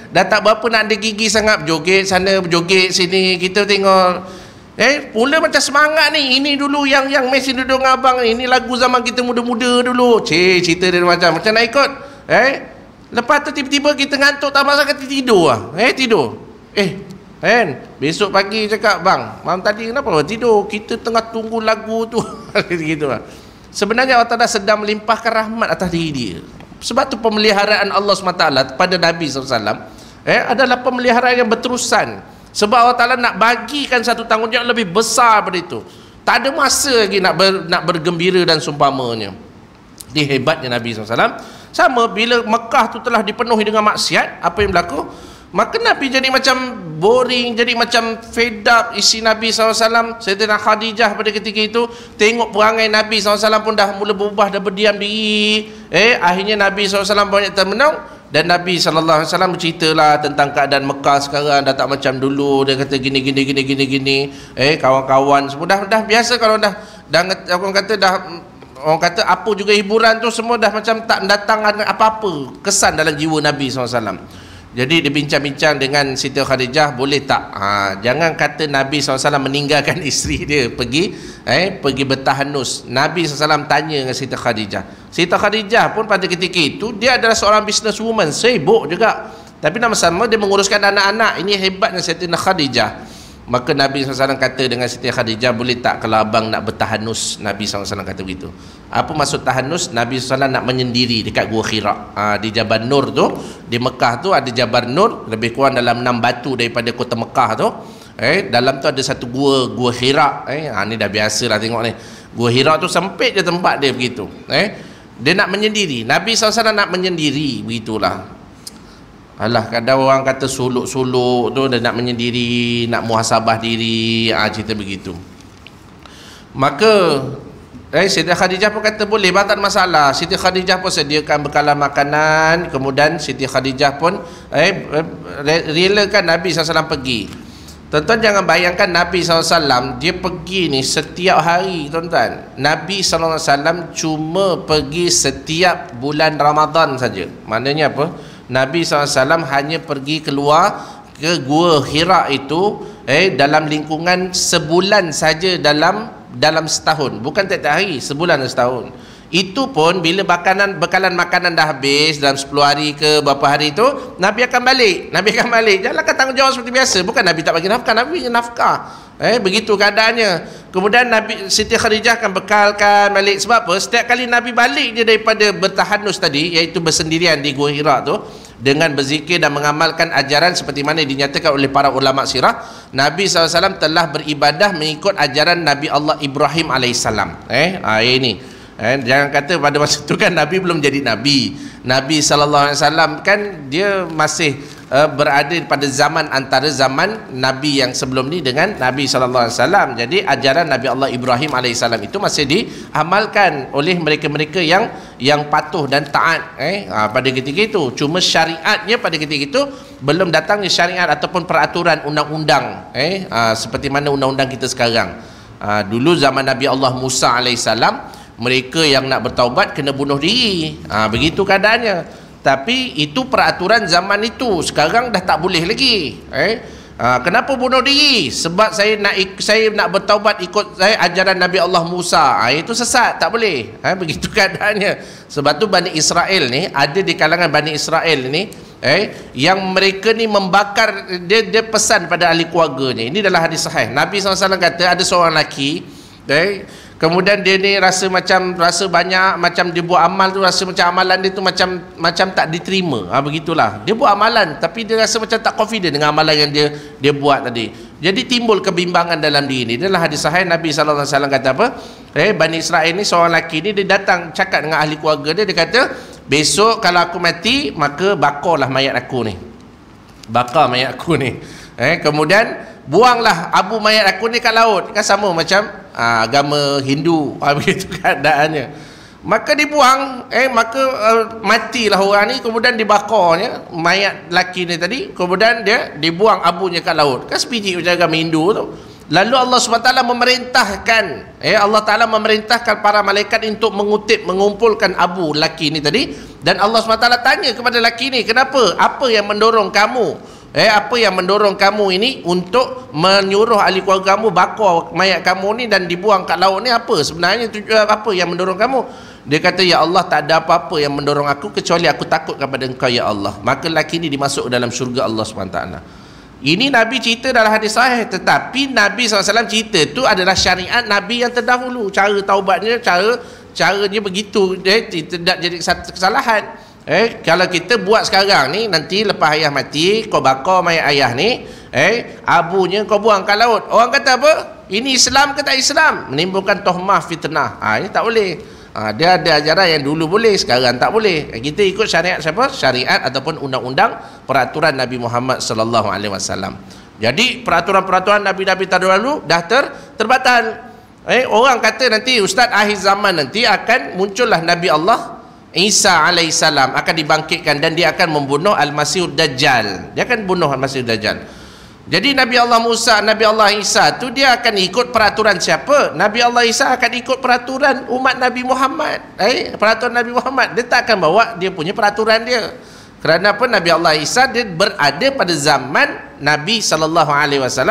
dah tak berapa nak ada gigi sangat, berjoget sana berjoget sini. Kita tengok mula macam semangat ni, ini dulu yang mesin duduk dengan abang ni, ini lagu zaman kita muda-muda dulu, cerita dia macam nak ikut. Lepas tu tiba-tiba kita ngantuk, tak masa kita tidur lah. Tidur besok pagi cakap, bang, malam tadi kenapa tidur? Kita tengah tunggu lagu tu. Gitu lah. Sebenarnya Allah Ta'ala sedang melimpahkan rahmat atas diri dia. Sebab tu pemeliharaan Allah SWT pada Nabi SAW adalah pemeliharaan yang berterusan. Sebab Allah Ta'ala nak bagikan satu tanggungjawab lebih besar daripada itu. Tak ada masa lagi nak bergembira dan seumpamanya. Dia hebatnya Nabi SAW. Sama bila Mekah tu telah dipenuhi dengan maksiat, apa yang berlaku? Maka Nabi jadi macam boring, jadi macam fed up. Isi Nabi SAW, Sayyidina Khadijah pada ketika itu tengok perangai Nabi SAW pun dah mula berubah, dah berdiam diri. Akhirnya Nabi SAW banyak termenung. Dan Nabi SAW berceritalah tentang keadaan Mekah sekarang dah tak macam dulu. Dia kata gini. Kawan-kawan semua dah biasa. Kalau dah orang kata apa juga hiburan tu semua dah macam tak datang apa-apa kesan dalam jiwa Nabi SAW. Jadi dia bincang-bincang dengan Siti Khadijah, boleh tak? Jangan kata Nabi SAW meninggalkan isteri dia pergi bertahanus. Nabi SAW tanya dengan Siti Khadijah. Siti Khadijah pun pada ketika itu dia adalah seorang business woman, sibuk juga. Tapi sama-sama dia menguruskan anak-anak. Ini hebatnya Siti Khadijah. Maka Nabi SAW kata dengan Siti Khadijah, boleh tak kalau abang nak bertahanus? Nabi SAW kata begitu. Apa maksud tahanus? Nabi SAW nak menyendiri dekat Gua Hira. Di Jabal Nur tu, di Mekah tu ada Jabal Nur, lebih kurang dalam 6 batu daripada kota Mekah tu. Dalam tu ada satu Gua Hira. Ni dah biasa lah tengok ni. Gua Hira tu sempit je tempat dia begitu. Dia nak menyendiri. Nabi SAW nak menyendiri, begitulah. Alah, kadang orang kata suluk-suluk tu, dia nak menyendiri, nak muhasabah diri, cerita begitu. Maka Siti Khadijah pun kata boleh, tak ada masalah. Siti Khadijah pun sediakan bekalan makanan. Kemudian Siti Khadijah pun relakan Nabi SAW pergi. Tuan-tuan jangan bayangkan Nabi SAW dia pergi ni setiap hari, tuan-tuan. Nabi SAW cuma pergi setiap bulan Ramadan saja. Maknanya apa? Nabi SAW hanya pergi keluar ke Gua Hira itu dalam lingkungan sebulan saja dalam setahun. Bukan tiap-tiap hari, sebulan dan setahun. Itu pun bila bekalan makanan dah habis dalam 10 hari ke berapa hari itu, Nabi akan balik. Janganlah tanggungjawab seperti biasa. Bukan Nabi tak bagi nafkah, Nabi bagi nafkah. Begitu keadaannya. Kemudian Siti Khadijah akan bekalkan balik. Sebab apa? Setiap kali Nabi balik dia daripada bertahanus tadi, iaitu bersendirian di Gua Hira tu, dengan berzikir dan mengamalkan ajaran seperti mana dinyatakan oleh para ulama sirah, Nabi SAW telah beribadah mengikut ajaran Nabi Allah Ibrahim AS. Ini jangan kata pada masa itu kan Nabi belum jadi Nabi. Nabi SAW kan dia masih berada pada zaman antara zaman Nabi yang sebelum ni dengan Nabi SAW. Jadi ajaran Nabi Allah Ibrahim AS itu masih diamalkan oleh mereka-mereka yang patuh dan taat pada ketika itu. Cuma syariatnya pada ketika itu belum datangnya syariat ataupun peraturan undang-undang seperti mana undang-undang kita sekarang. Dulu zaman Nabi Allah Musa AS, mereka yang nak bertaubat kena bunuh diri. Begitu keadaannya. Tapi itu peraturan zaman itu. Sekarang dah tak boleh lagi. Kenapa bunuh diri? Sebab saya nak bertaubat ikut ajaran Nabi Allah Musa. Itu sesat, tak boleh. Begitu keadaannya. Sebab tu Bani Israel ni, ada di kalangan Bani Israel ni yang mereka ni membakar, dia pesan pada ahli keluarganya. Ini adalah hadis sahih. Nabi SAW kata ada seorang lelaki, kemudian dia ni rasa banyak, macam dia buat amal tu, rasa macam amalan dia tu macam tak diterima. Begitulah. Dia buat amalan tapi dia rasa macam tak confident dengan amalan yang dia buat tadi. Jadi timbul kebimbangan dalam diri ini. Dalam hadis sahih Nabi sallallahu alaihi wasallam kata apa? Bani Israel ni, seorang lelaki ni dia datang cakap dengan ahli keluarga dia, dia kata, besok kalau aku mati maka bakarlah mayat aku ni. Bakar mayat aku ni. Kemudian buanglah abu mayat aku ni kat laut. Kan sama macam agama Hindu, begitu keadaannya. Maka dibuang, matilah orang ni, kemudian dibakarnya mayat lelaki ni tadi, kemudian dia dibuang abunya kat laut. Kan sebiji macam agama Hindu tu. Lalu Allah SWT memerintahkan, Allah Ta'ala memerintahkan para malaikat untuk mengumpulkan abu lelaki ni tadi, dan Allah SWT tanya kepada lelaki ni, kenapa? Apa yang mendorong kamu? Apa yang mendorong kamu ini untuk menyuruh ahli keluarga kamu bakar mayat kamu ni dan dibuang kat laut ni? Apa sebenarnya apa yang mendorong kamu? Dia kata, ya Allah, tak ada apa-apa yang mendorong aku kecuali aku takut kepada engkau ya Allah. Maka lelaki ni dimasuk dalam syurga Allah SWT. Ini Nabi cerita dalam hadis sahih, tetapi Nabi SAW cerita tu adalah syariat Nabi yang terdahulu. Cara taubatnya, cara dia begitu, tidak jadi kesalahan. Kalau kita buat sekarang ni, nanti lepas ayah mati, kau bakar mayat ayah ni, abunya kau buang kat laut. Orang kata apa? Ini Islam ke tak Islam? Menimbulkan tohmah, fitnah. Ini tak boleh. Dia ada ajaran yang dulu boleh, sekarang tak boleh. Kita ikut syariat siapa? Syariat ataupun undang-undang peraturan Nabi Muhammad sallallahu alaihi wasallam. Jadi peraturan-peraturan Nabi-Nabi terdahulu dah terbatal. Orang kata nanti Ustaz akhir zaman nanti akan muncullah Nabi Allah Isa alaihissalam, akan dibangkitkan dan dia akan membunuh Al-Masihud Dajjal. Dia akan bunuh Al-Masihud Dajjal. Jadi Nabi Allah Musa, Nabi Allah Isa tu dia akan ikut peraturan siapa? Nabi Allah Isa akan ikut peraturan umat Nabi Muhammad. Peraturan Nabi Muhammad. Dia tak akan bawa dia punya peraturan dia. Kerana apa? Nabi Allah Isa dia berada pada zaman Nabi SAW,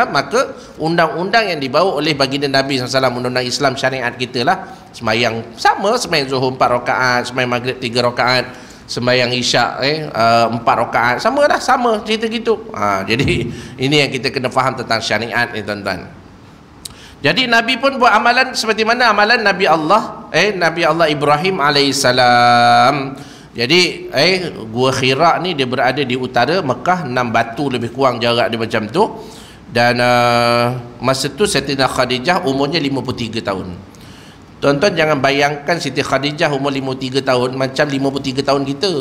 maka undang-undang yang dibawa oleh baginda Nabi SAW, undang-undang Islam syariat kita lah. Semayang sama, semayang Zuhur 4 rakaat, semayang Maghrib 3 rakaat, sembahyang isyak 4 rakaat, sama cerita gitu. Jadi ini yang kita kena faham tentang syariat ni tuan-tuan. Jadi Nabi pun buat amalan seperti mana amalan Nabi Allah Ibrahim alaihissalam. Jadi Gua Hira ni dia berada di utara Mekah, 6 batu lebih kurang jarak dia macam tu. Dan masa tu Sayyidatina Khadijah umurnya 53 tahun. Tuan-tuan jangan bayangkan Siti Khadijah umur 53 tahun macam 53 tahun kita.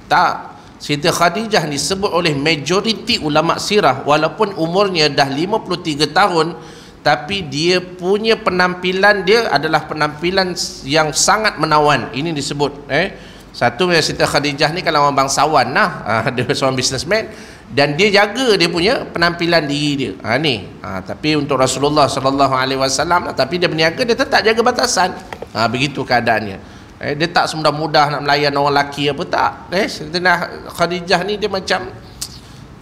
Tak. Siti Khadijah disebut oleh majoriti ulama sirah, walaupun umurnya dah 53 tahun, tapi dia punya penampilan dia adalah penampilan yang sangat menawan. Ini disebut satu, Siti Khadijah ni kalau orang bangsawan lah, dia seorang businessman, dan dia jaga dia punya penampilan diri dia. Tapi untuk Rasulullah sallallahu alaihi wasallam, tapi dia berniaga, dia tetap jaga batasan. Begitu keadaannya. Dia tak semudah-mudah nak melayan orang lelaki apa tak. Sayyidatina Khadijah ni dia macam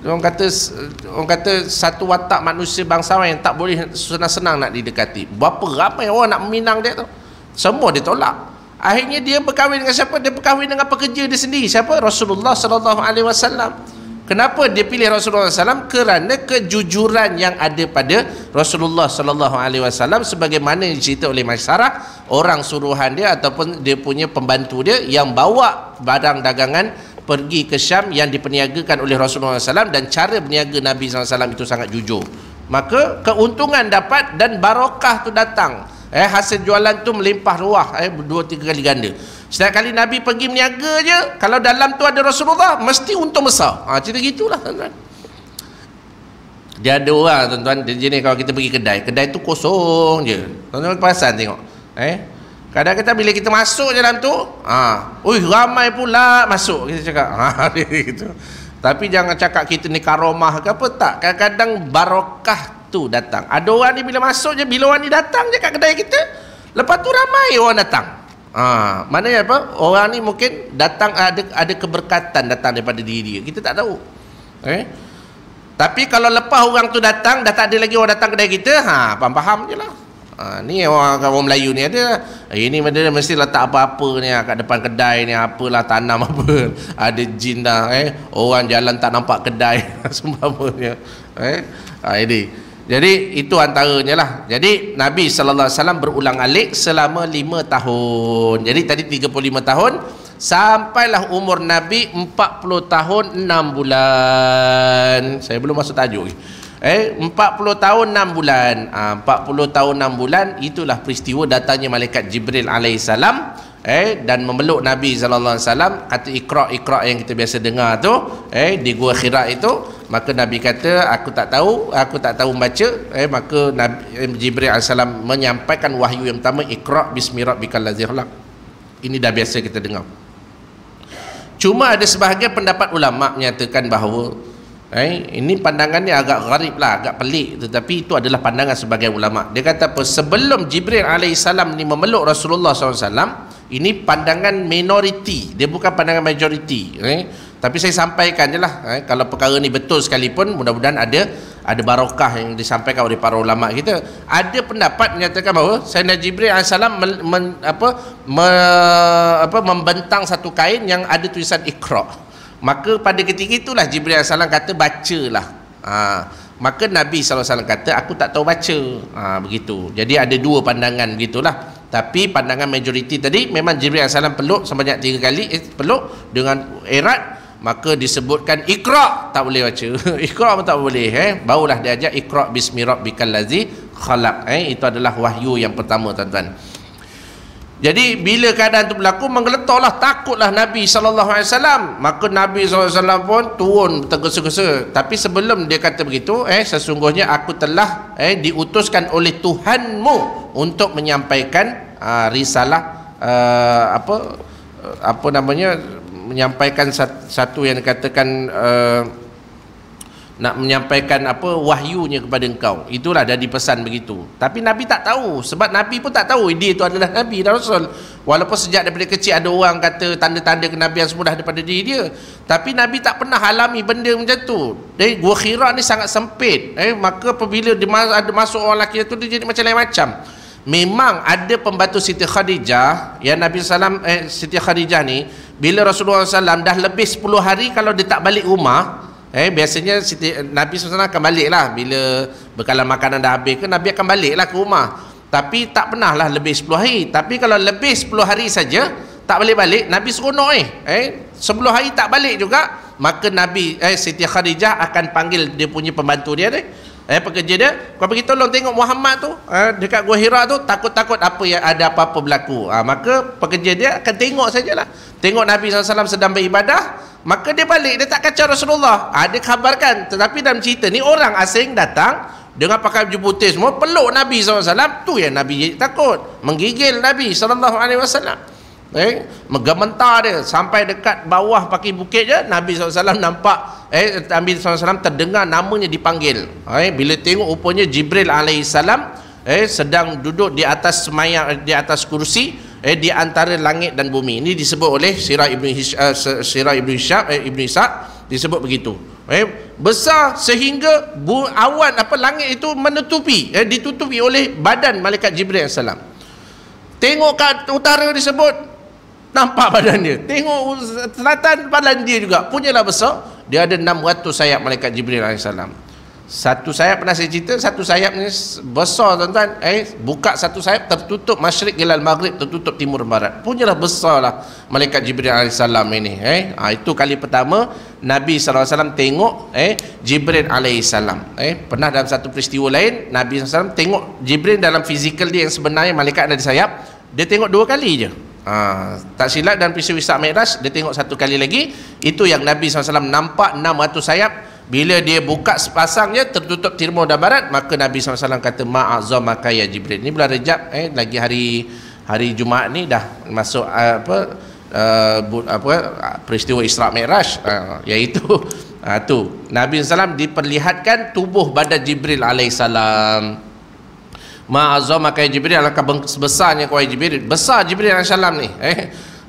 orang kata satu watak manusia bangsawan yang tak boleh senang-senang nak didekati. Berapa ramai orang nak meminang dia tu, semua dia tolak. Akhirnya dia berkahwin dengan siapa? Dia berkahwin dengan pekerja dia sendiri. Siapa? Rasulullah sallallahu alaihi wasallam. Kenapa dia pilih Rasulullah SAW? Kerana kejujuran yang ada pada Rasulullah sallallahu alaihi wasallam, sebagaimana dicerita oleh masyarakat orang suruhan dia ataupun dia punya pembantu dia yang bawa barang dagangan pergi ke Syam yang diperniagakan oleh Rasulullah SAW, dan cara berniaga Nabi SAW itu sangat jujur. Maka keuntungan dapat dan barakah tu datang. Hasil jualan tu melimpah ruah, 2-3 kali ganda. Setiap kali Nabi pergi meniaga je, kalau dalam tu ada Rasulullah, mesti untung besar. Cerita gitulah tuan-tuan. Dia ada orang tuan-tuan, jenis kalau kita pergi kedai tu kosong je. Tuan-tuan perasan tengok. Kadang-kadang bila kita masuk je dalam tu, ramai pula masuk, kita cakap. Gitu. Tapi jangan cakap kita ni karomah ke apa, tak. Kadang-kadang barakah tu datang. Ada orang ni bila masuk je, bila orang ni datang je kat kedai kita, lepas tu ramai orang datang. Maknanya apa? Orang ni mungkin datang ada keberkatan datang daripada diri dia. Kita tak tahu. Tapi kalau lepas orang tu datang, dah tak ada lagi orang datang kedai kita, faham je lah. Ni orang Melayu ni ada, ini dia mesti letak apa-apa ni kat depan kedai ni, apalah tanam apa, ada jin dah, orang jalan tak nampak kedai seumpamanya. Ini. Jadi itu antaranya lah. Jadi Nabi SAW berulang alik selama 5 tahun. Jadi tadi 35 tahun, sampailah umur Nabi 40 tahun 6 bulan. Saya belum masuk tajuk. 40 tahun 6 bulan. 40 tahun 6 bulan itulah peristiwa datangnya malaikat Jibril alaihissalam dan memeluk Nabi sallallahu alaihi wasallam. Kata Iqra yang kita biasa dengar tu di Gua Hira itu, maka Nabi kata aku tak tahu membaca. Maka Jibril alaihissalam menyampaikan wahyu yang pertama, Iqra bismi rabbikal ladzi khalaq. Ini dah biasa kita dengar. Cuma ada sebahagian pendapat ulama menyatakan bahawa ini pandangannya agak gharib lah, agak pelik, tetapi itu adalah pandangan sebagian ulama. Dia kata apa? Sebelum Jibril alaihissalam ni memeluk Rasulullah SAW, ini pandangan minoriti, dia bukan pandangan majoriti. Tapi saya sampaikan je lah, kalau perkara ni betul sekalipun, mudah-mudahan ada barakah yang disampaikan oleh para ulama kita. Ada pendapat menyatakan bahawa Sayyidina Jibril alaihissalam membentang satu kain yang ada tulisan Iqra. Maka pada ketika itulah Jibril alaihissalam kata bacalah. Maka Nabi SAW kata aku tak tahu baca. Begitu. Jadi ada dua pandangan begitulah. Tapi pandangan majoriti tadi memang Jibril alaihissalam peluk sebanyak 3 kali, peluk dengan erat. Maka disebutkan Iqra, tak boleh baca. Iqra pun tak boleh. Barulah dia ajak Iqra bismi rabbikal ladzi khalaq. Itu adalah wahyu yang pertama, tuan-tuan. Jadi bila keadaan itu berlaku, menggeletarlah, takutlah Nabi SAW. Maka Nabi SAW pun turun tergesa-gesa. Tapi sebelum dia kata begitu, sesungguhnya aku telah diutuskan oleh Tuhanmu untuk menyampaikan risalah, menyampaikan satu yang dikatakan nak menyampaikan wahyunya kepada engkau. Itulah dah dipesan begitu. Tapi Nabi tak tahu, sebab Nabi pun tak tahu dia itu adalah Nabi dan Rasul. Walaupun sejak daripada kecil ada orang kata tanda-tanda kenabian semua dah daripada diri dia, tapi Nabi tak pernah alami benda macam tu. Jadi Gua Hira ni sangat sempit. Maka apabila dia ada masuk orang lelaki tu, dia jadi macam lain macam. Memang ada pembantu Siti Khadijah yang Nabi SAW, Siti Khadijah ni, bila Rasulullah SAW dah lebih 10 hari kalau dia tak balik rumah, biasanya Nabi SAW akan balik lah. Bila bekalan makanan dah habis ke, Nabi akan balik lah ke rumah. Tapi tak pernah lah lebih 10 hari. Tapi kalau lebih 10 hari saja tak balik-balik, Nabi seronok 10 hari tak balik juga, maka Nabi Siti Khadijah akan panggil dia punya pembantu dia ni, pekerja dia, kau pergi tolong tengok Muhammad tu dekat Gua Hira tu, takut-takut apa yang ada apa-apa berlaku. Maka pekerja dia akan tengok sajalah, tengok Nabi SAW sedang beribadah, maka dia balik, dia tak kacau Rasulullah. Dia khabarkan. Tetapi dalam cerita ni orang asing datang dengan pakai baju putih semua, peluk Nabi SAW. Tu yang Nabi jadi takut, menggigil Nabi SAW. Menggementar dia sampai dekat bawah pakai bukit je, Nabi SAW nampak Nabi SAW terdengar namanya dipanggil. Bila tengok rupanya Jibril alaihissalam sedang duduk di atas semayang, di atas kursi di antara langit dan bumi. Ini disebut oleh Sirah Ibn Ishaq disebut begitu. Besar sehingga awan langit itu menutupi, ditutupi oleh badan malaikat Jibril alaihissalam. Tengok kat utara disebut nampak badan dia, tengok selatan badan dia juga punyalah besar. Dia ada 600 sayap malaikat Jibril alaihissalam. Satu sayap, pernah saya cerita, satu sayap ni besar, tuan-tuan. Buka satu sayap tertutup masyrik ilal maghrib, tertutup timur barat. Punyalah besarlah malaikat Jibril alaihissalam ini. Itu kali pertama Nabi SAW tengok Jibril alaihissalam. Pernah dalam satu peristiwa lain, Nabi SAW tengok Jibril dalam fizikal dia yang sebenarnya malaikat ada di sayap, dia tengok 2 kali je. Tak silap dalam peristiwa Isra Mi'raj dia tengok 1 kali lagi. Itu yang Nabi SAW nampak 600 sayap. Bila dia buka sepasangnya tertutup timur dan barat, maka Nabi SAW kata ma'azamaka ya Jibril. Ini bulan Rejab, lagi hari Jumaat ni dah masuk peristiwa Isra Mi'raj, iaitu tu Nabi SAW diperlihatkan tubuh badan Jibril alaihissalam. Ma'azamaka ya Jibril, alangkah sebesarnya kau Jibril, besar Jibril alaihissalam ni.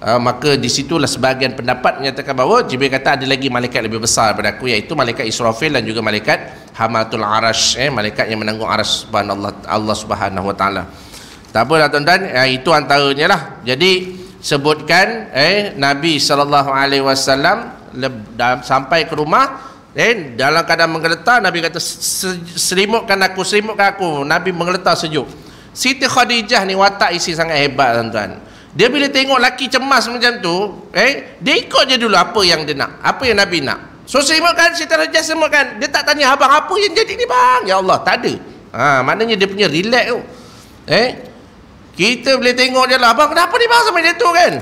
Maka disitulah sebahagian pendapat menyatakan bahawa Jibril kata ada lagi malaikat lebih besar daripada aku, iaitu malaikat Israfil dan juga malaikat Hamatul Arash, malaikat yang menanggung arash Allah Subhanahu Wa Taala. Tak apalah tuan-tuan, itu antaranya lah. Jadi sebutkan Nabi SAW sampai ke rumah, dalam keadaan menggeletar. Nabi kata selimutkan aku. Nabi menggeletar sejuk. Siti Khadijah ni watak isi sangat hebat, tuan-tuan. Dia bila tengok laki cemas macam tu, dia ikut je dulu apa yang dia nak, apa yang Nabi nak. So selimutkan Siti Khadijah, selimutkan. Dia tak tanya, abang apa yang jadi ni bang? Ya Allah, tak ada. Maknanya dia punya relax tu. Kita boleh tengok je lah, abang kenapa ni bang sampai dia tu kan?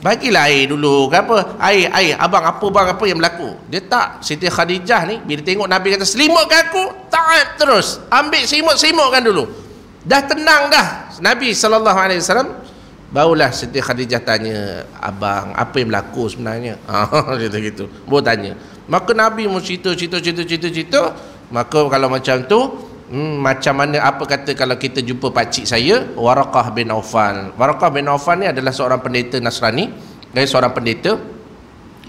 Bagilah air dulu ke apa, air abang apa yang berlaku. Dia tak. Siti Khadijah ni bila tengok Nabi kata selimutkan aku, taat terus, ambil selimutkan dulu. Dah tenang dah Nabi SAW. Barulah Siti Khadijah tanya, abang apa yang berlaku sebenarnya? Gitu baru tanya. Maka Nabi mau cerita. Maka kalau macam tu, macam mana, apa kata kalau kita jumpa pakcik saya, Waraqah bin Aufal. Waraqah bin Aufal ni adalah seorang pendeta Nasrani, seorang pendeta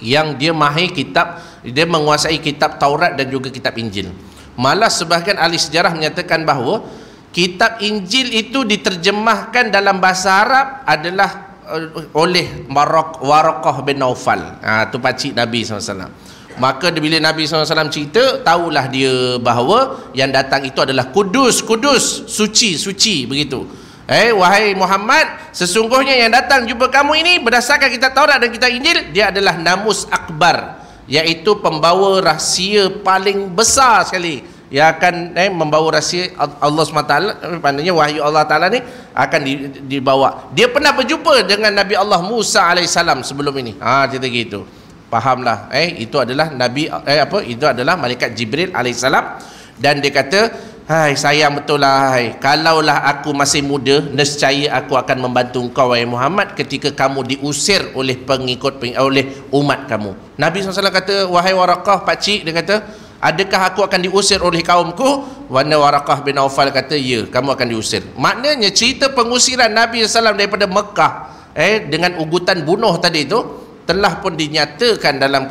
yang dia mahir kitab, dia menguasai kitab Taurat dan juga kitab Injil. Malah sebahagian ahli sejarah menyatakan bahawa kitab Injil itu diterjemahkan dalam bahasa Arab adalah oleh Waraqah bin Aufal. Tu pakcik Nabi SAW. Maka bila Nabi SAW cerita, tahulah dia bahawa yang datang itu adalah kudus, suci begitu. Wahai Muhammad, sesungguhnya yang datang jumpa kamu ini berdasarkan kitab Taurat dan kitab Injil, dia adalah Namus Akbar, iaitu pembawa rahsia paling besar sekali, yang akan membawa rahsia Allah SWT. Maknanya wahyu Allah Ta'ala ni akan dibawa. Dia pernah berjumpa dengan Nabi Allah Musa AS sebelum ini. Cerita gitu. Fahamlah, itu adalah Nabi, itu adalah malaikat Jibril alaihissalam. Dan dia kata, hai sayang betul lah, kalaulah aku masih muda, nescaya aku akan membantu engkau wahai Muhammad ketika kamu diusir oleh oleh umat kamu. Nabi SAW kata, wahai Waraqah pakcik, dia kata, adakah aku akan diusir oleh kaumku? Waraqah bin Aufal kata, ya, kamu akan diusir. Maknanya cerita pengusiran Nabi SAW daripada Mekah dengan ugutan bunuh tadi itu telah pun dinyatakan dalam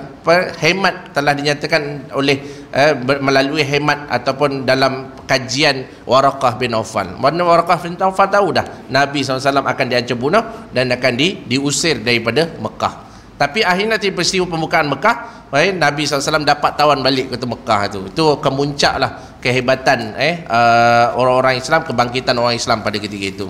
hemat, telah dinyatakan oleh melalui hemat ataupun dalam kajian Waraqah bin Aufal. Mana Waraqah bin Aufal tahu dah Nabi SAW akan diancam bunuh dan akan diusir daripada Mekah. Tapi akhirnya peristiwa pembukaan Mekah, Nabi SAW dapat tawan balik ke Mekah itu. Itu kemuncak lah kehebatan orang-orang Islam, kebangkitan orang Islam pada ketika itu.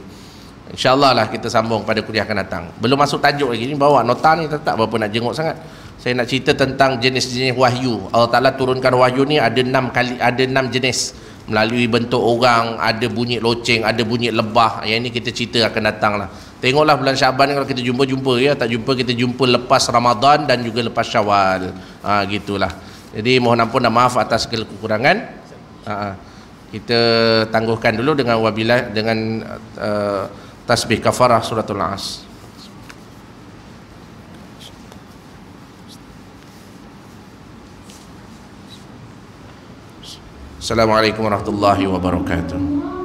InsyaAllah lah kita sambung pada kuliah akan datang. Belum masuk tajuk lagi ni, bawa nota ni tak berapa nak jenguk sangat. Saya nak cerita tentang jenis-jenis wahyu. Allah Ta'ala turunkan wahyu ni ada 6 jenis. Melalui bentuk orang, ada bunyi loceng, ada bunyi lebah. Yang ini kita cerita akan datang lah. Tengoklah bulan Syaban ni kalau kita jumpa ya, tak jumpa kita jumpa lepas Ramadan dan juga lepas Syawal. Gitulah. Jadi mohon ampun dan maaf atas segala kekurangan. Kita tangguhkan dulu dengan wabilah, dengan tasbih kafarah suratul As. Assalamualaikum warahmatullahi wabarakatuh.